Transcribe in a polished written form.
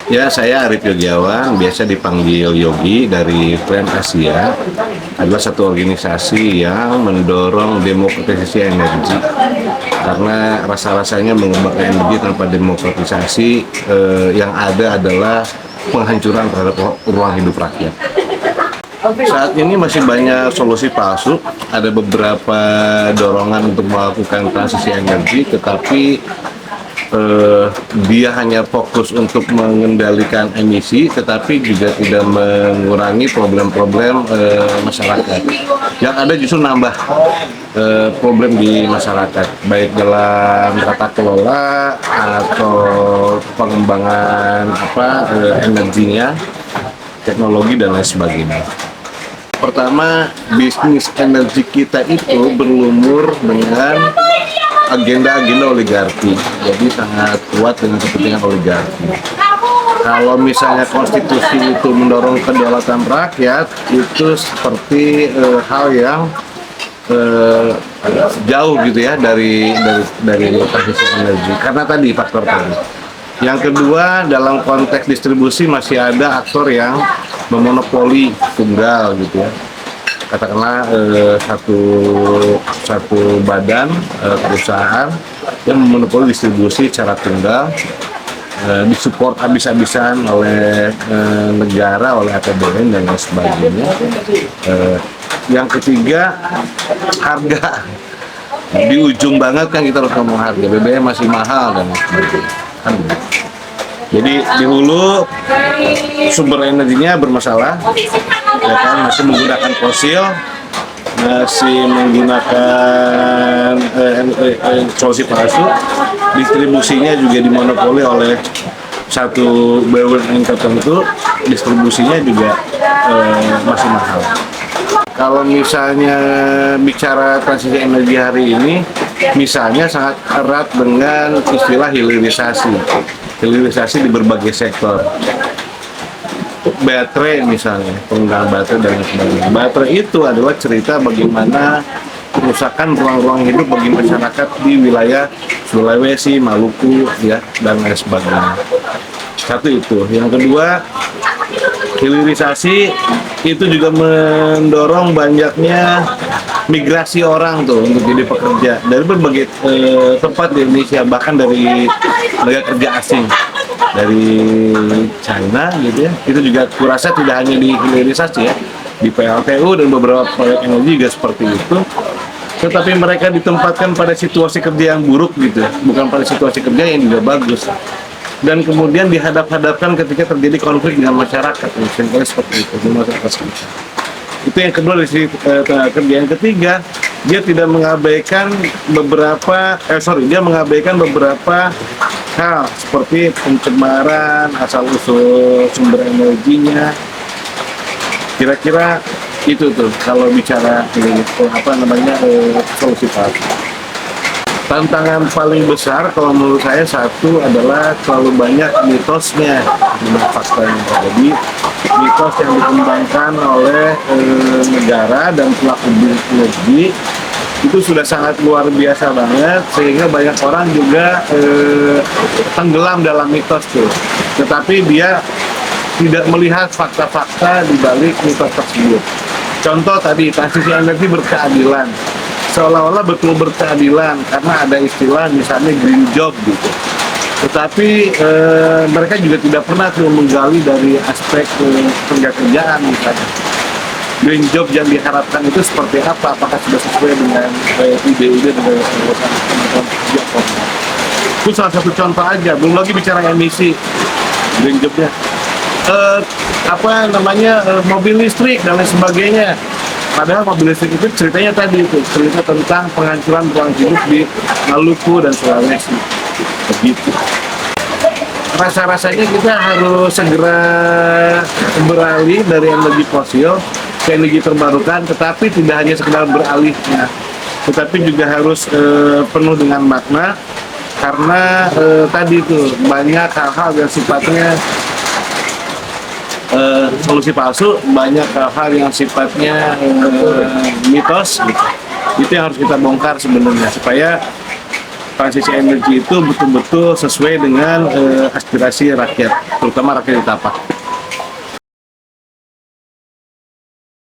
Ya, saya Arif Yogiawan, biasa dipanggil Yogi dari Plan Asia, adalah satu organisasi yang mendorong demokratisasi energi. Karena rasa-rasanya mengembangkan energi tanpa demokratisasi yang ada adalah penghancuran terhadap ruang hidup rakyat. Saat ini masih banyak solusi palsu, ada beberapa dorongan untuk melakukan transisi energi, tetapi dia hanya fokus untuk mengendalikan emisi, tetapi juga tidak mengurangi problem-problem masyarakat. Yang ada justru nambah problem di masyarakat, baik dalam tata kelola atau pengembangan energinya, teknologi dan lain sebagainya. Pertama, bisnis energi kita itu berlumur dengan agenda-agenda oligarki, jadi sangat kuat dengan kepentingan oligarki. Kalau misalnya konstitusi itu mendorong kedaulatan rakyat, itu seperti hal yang jauh gitu ya dari transisi energi, karena tadi faktor tadi. Yang kedua, dalam konteks distribusi masih ada aktor yang memonopoli tunggal gitu ya. Katakanlah satu badan perusahaan yang memonopoli distribusi secara tunggal, disupport habis-habisan oleh negara, oleh APBN dan lain sebagainya. Yang ketiga, harga. Di ujung banget kan kita harus ngomong harga, BBM masih mahal dan lain sebagainya. Jadi di hulu sumber energinya bermasalah, ya kan, masih menggunakan fosil, masih menggunakan solusi palsu, distribusinya juga dimonopoli oleh satu BUMN tertentu, distribusinya juga masih mahal. Kalau misalnya bicara transisi energi hari ini, misalnya sangat erat dengan istilah hilirisasi di berbagai sektor. Baterai misalnya, penggunaan baterai dan sebagainya. Baterai itu adalah cerita bagaimana kerusakan ruang-ruang hidup bagi masyarakat di wilayah Sulawesi, Maluku, ya, dan lain sebagainya. Satu itu. Yang kedua, hilirisasi itu juga mendorong banyaknya migrasi orang tuh untuk jadi pekerja dari berbagai tempat di Indonesia, bahkan dari tenaga kerja asing dari China gitu ya. Itu juga kurasa tidak hanya di hilirisasi ya, di PLTU dan beberapa proyek energi juga seperti itu. Tetapi mereka ditempatkan pada situasi kerja yang buruk gitu, bukan pada situasi kerja yang juga bagus. Dan kemudian dihadap-hadapkan ketika terjadi konflik dengan masyarakat, misalnya seperti itu di masyarakat sekitar. Itu yang kedua dari sisi tenaga kerja. Yang ketiga, dia tidak mengabaikan mengabaikan beberapa hal seperti pencemaran, asal-usul sumber energinya. Kira-kira itu tuh kalau bicara solusi palsu. Tantangan paling besar kalau menurut saya satu adalah terlalu banyak mitosnya, faktanya. Jadi mitos yang dikembangkan oleh negara dan pelaku bisnis energi itu sudah sangat luar biasa banget, sehingga banyak orang juga tenggelam dalam mitos tuh. Tetapi dia tidak melihat fakta-fakta di balik mitos tersebut. Contoh tadi, transisi energi berkeadilan. Seolah-olah betul berkeadilan karena ada istilah misalnya green job gitu. Tetapi mereka juga tidak pernah menggali dari aspek tenaga kerjaan misalnya. Green job yang diharapkan itu seperti apa? Apakah sudah sesuai dengan ide-ide dari teman-teman kerja? Itu salah satu contoh aja. Belum lagi bicara emisi green jobnya. Mobil listrik dan lain sebagainya. Padahal mobil listrik itu ceritanya tadi itu cerita tentang penghancuran ruang hidup di Maluku dan Sulawesi. Begitu. Rasa-rasanya kita harus segera beralih dari energi fosil ke energi terbarukan, tetapi tidak hanya sekedar beralihnya, tetapi juga harus penuh dengan makna, karena tadi itu banyak hal-hal yang sifatnya solusi palsu, banyak hal yang sifatnya mitos gitu. Itu yang harus kita bongkar sebenarnya, supaya transisi energi itu betul-betul sesuai dengan aspirasi rakyat, terutama rakyat di Tapak.